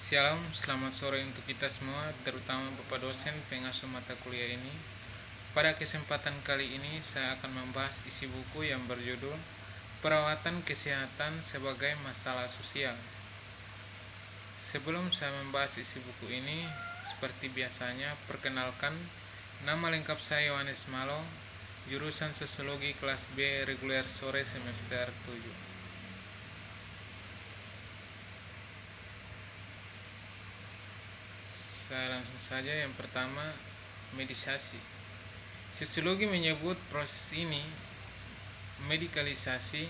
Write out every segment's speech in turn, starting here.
Shalom, selamat sore untuk kita semua, terutama Bapak dosen pengasuh mata kuliah ini. Pada kesempatan kali ini saya akan membahas isi buku yang berjudul Perawatan Kesehatan sebagai Masalah Sosial. Sebelum saya membahas isi buku ini, seperti biasanya, perkenalkan, nama lengkap saya Yohanes Malo, jurusan Sosiologi kelas B reguler sore semester 7. Saya langsung saja. Yang pertama, medisasi. Sosiologi menyebut proses ini medikalisasi,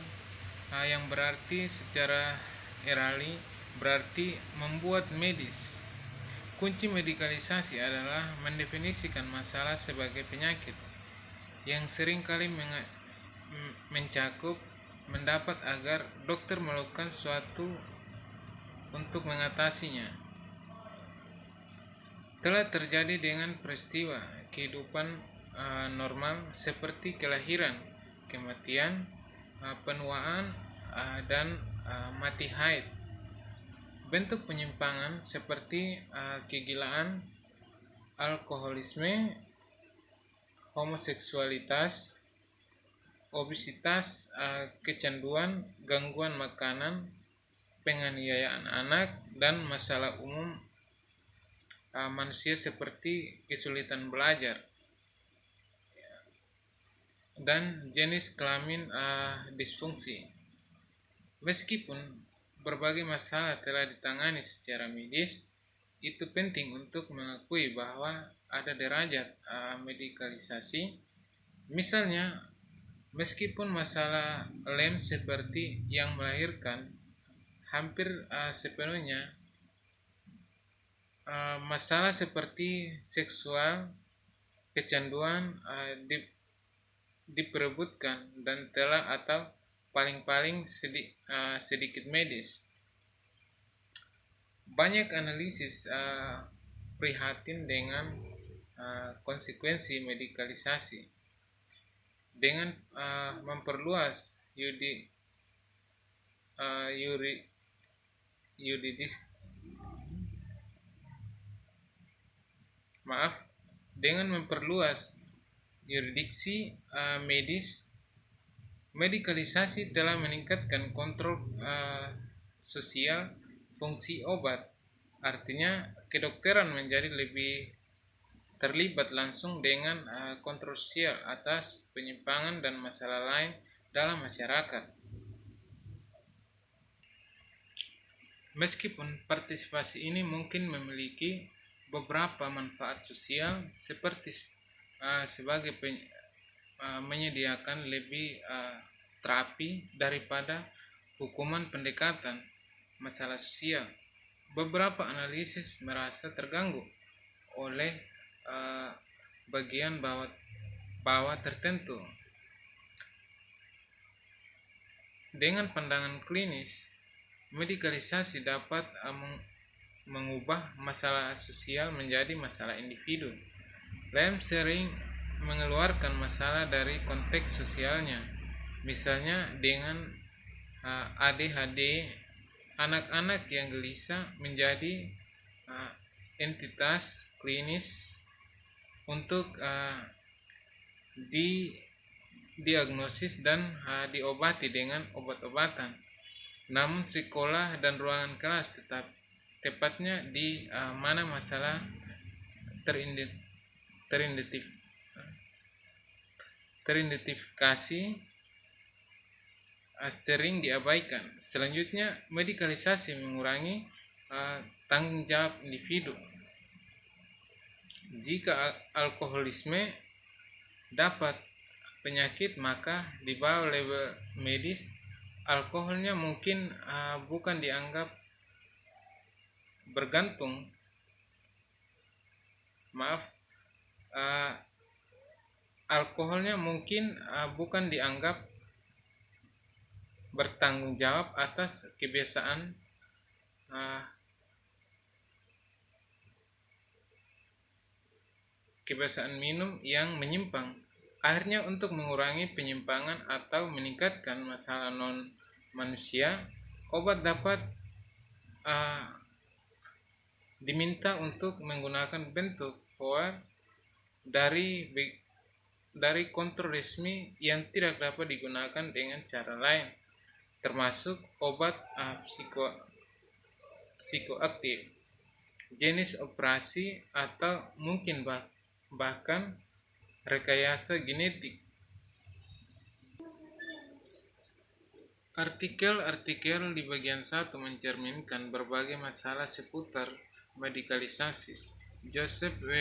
yang berarti secara erali berarti membuat medis. Kunci medikalisasi adalah mendefinisikan masalah sebagai penyakit yang seringkali mencakup mendapat agar dokter melakukan sesuatu untuk mengatasinya. Telah terjadi dengan peristiwa kehidupan normal seperti kelahiran, kematian, penuaan, dan mati haid. Bentuk penyimpangan seperti kegilaan, alkoholisme, homoseksualitas, obesitas, kecanduan, gangguan makanan, penganiayaan anak, dan masalah umum manusia seperti kesulitan belajar dan jenis kelamin disfungsi. Meskipun berbagai masalah telah ditangani secara medis, itu penting untuk mengakui bahwa ada derajat medikalisasi. Misalnya, meskipun masalah lem seperti yang melahirkan hampir sepenuhnya masalah seperti seksual, kecanduan diperebutkan dan telah atau paling sedikit medis. Banyak analisis prihatin dengan konsekuensi medikalisasi dengan memperluas yuridiksi medis. Medikalisasi telah meningkatkan kontrol sosial fungsi obat. Artinya kedokteran menjadi lebih terlibat langsung dengan kontroversial atas penyimpangan dan masalah lain dalam masyarakat. Meskipun partisipasi ini mungkin memiliki beberapa manfaat sosial seperti sebagai menyediakan lebih terapi daripada hukuman pendekatan masalah sosial, beberapa analisis merasa terganggu oleh bagian bawah tertentu. Dengan pandangan klinis, medikalisasi dapat mengubah masalah sosial menjadi masalah individu. Lem sering mengeluarkan masalah dari konteks sosialnya, misalnya dengan ADHD, anak-anak yang gelisah menjadi entitas klinis untuk didiagnosis dan diobati dengan obat-obatan. Namun sekolah dan ruangan kelas tepatnya di mana masalah teridentifikasi sering diabaikan. Selanjutnya, medikalisasi mengurangi tanggung jawab individu. Jika alkoholisme dapat penyakit, maka di bawah label medis, alkoholnya mungkin bukan dianggap bergantung. Alkoholnya mungkin bukan dianggap bertanggung jawab atas kebiasaan minum yang menyimpang. Akhirnya, untuk mengurangi penyimpangan atau meningkatkan masalah non manusia, obat dapat diminta untuk menggunakan bentuk forward dari kontrol resmi yang tidak dapat digunakan dengan cara lain, termasuk obat psikoaktif, jenis operasi, atau mungkin bahkan rekayasa genetik. Artikel-artikel di bagian 1 mencerminkan berbagai masalah seputar medikalisasi. Joseph W.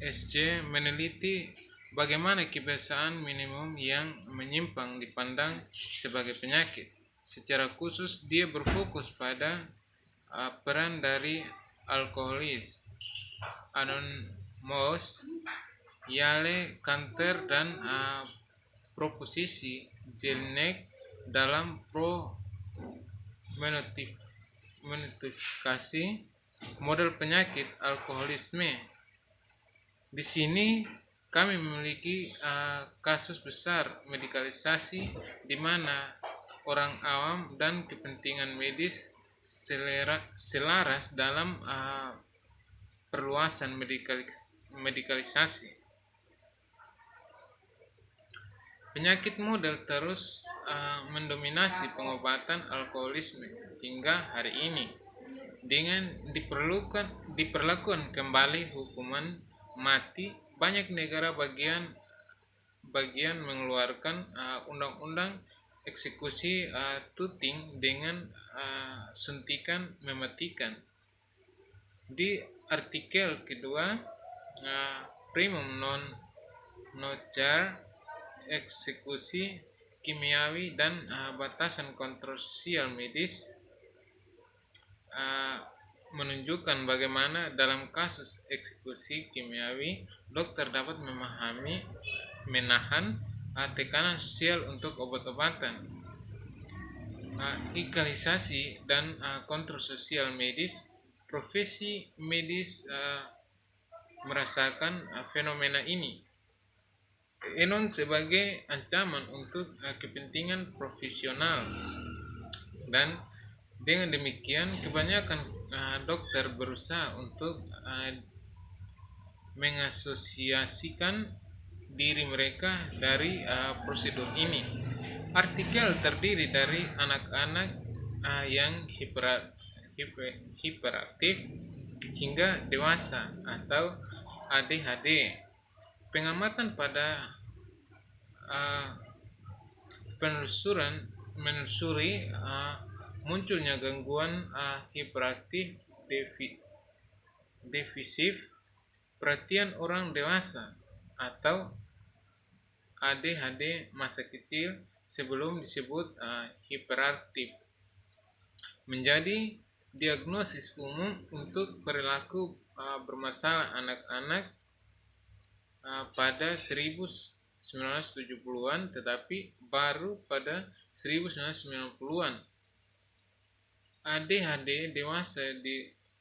S.J. meneliti bagaimana kebiasaan minimum yang menyimpang dipandang sebagai penyakit. Secara khusus, dia berfokus pada peran dari alkoholis Anonymous, Yale, Canter, dan proposisi Jelinek dalam menotifikasi model penyakit alkoholisme. Di sini kami memiliki kasus besar medikalisasi di mana orang awam dan kepentingan medis selaras dalam perluasan medikalisasi. Penyakit model terus mendominasi pengobatan alkoholisme hingga hari ini dengan diperlakukan kembali hukuman mati. Banyak negara bagian mengeluarkan undang-undang eksekusi tuting dengan suntikan mematikan. Di artikel kedua, primum non nocere, eksekusi kimiawi dan batasan kontrol sosial medis menunjukkan bagaimana dalam kasus eksekusi kimiawi dokter dapat menahan tekanan sosial untuk obat-obatan. Legalisasi dan kontrol sosial medis, profesi medis merasakan fenomena ini sebagai ancaman untuk kepentingan profesional, dan dengan demikian kebanyakan dokter berusaha untuk mengasosiasikan diri mereka dari prosedur ini. Artikel terdiri dari anak-anak yang hiperaktif hingga dewasa atau ADHD. Pengamatan pada menelusuri munculnya gangguan hiperaktif defisif perhatian orang dewasa atau ADHD masa kecil sebelum disebut hiperaktif menjadi diagnosis umum untuk perilaku bermasalah anak-anak pada 1970-an, tetapi baru pada 1990-an. ADHD dewasa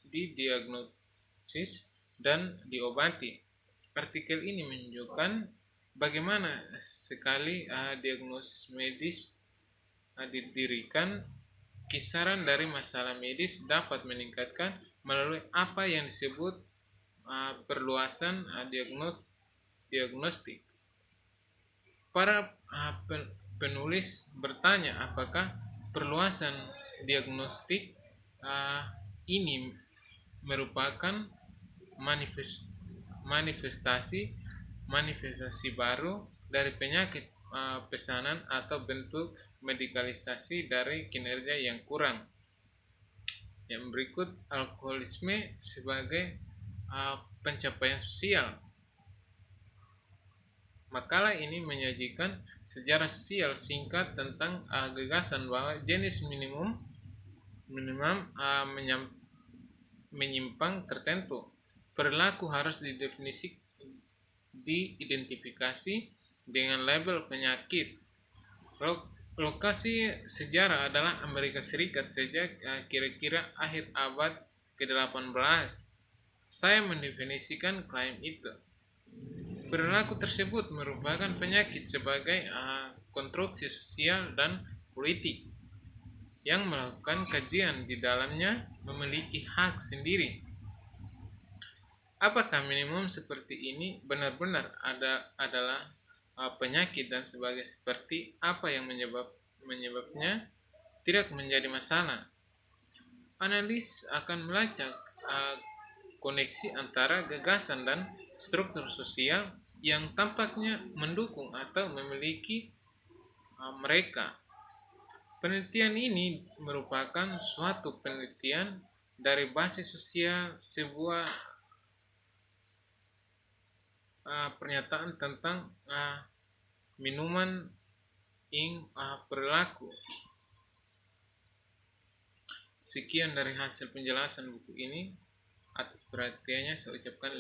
didiagnosis dan diobati. Artikel ini menunjukkan bagaimana sekali diagnosis medis didirikan, kisaran dari masalah medis dapat meningkatkan melalui apa yang disebut perluasan diagnostik. Para penulis bertanya apakah perluasan diagnostik ini merupakan manifestasi baru dari penyakit pesanan atau bentuk medikalisasi dari kinerja yang kurang. Yang berikut, alkoholisme sebagai pencapaian sosial. Makalah ini menyajikan sejarah sosial singkat tentang gagasan bahwa jenis minimum menyimpang tertentu. Perilaku harus diidentifikasi dengan label penyakit. Lokasi sejarah adalah Amerika Serikat sejak kira-kira akhir abad ke-18. Saya mendefinisikan klaim itu. Perilaku tersebut merupakan penyakit sebagai konstruksi sosial dan politik yang melakukan kajian di dalamnya memiliki hak sendiri Apakah minimum seperti ini benar-benar adalah penyakit dan seperti apa yang menyebabnya tidak menjadi masalah? Analis akan melacak uh, koneksi antara gagasan dan struktur sosial yang tampaknya mendukung atau memiliki mereka. Penelitian ini merupakan suatu penelitian dari basis sosial sebuah pernyataan tentang minuman perilaku. Sekian dari hasil penjelasan buku ini. Atas perhatiannya saya ucapkan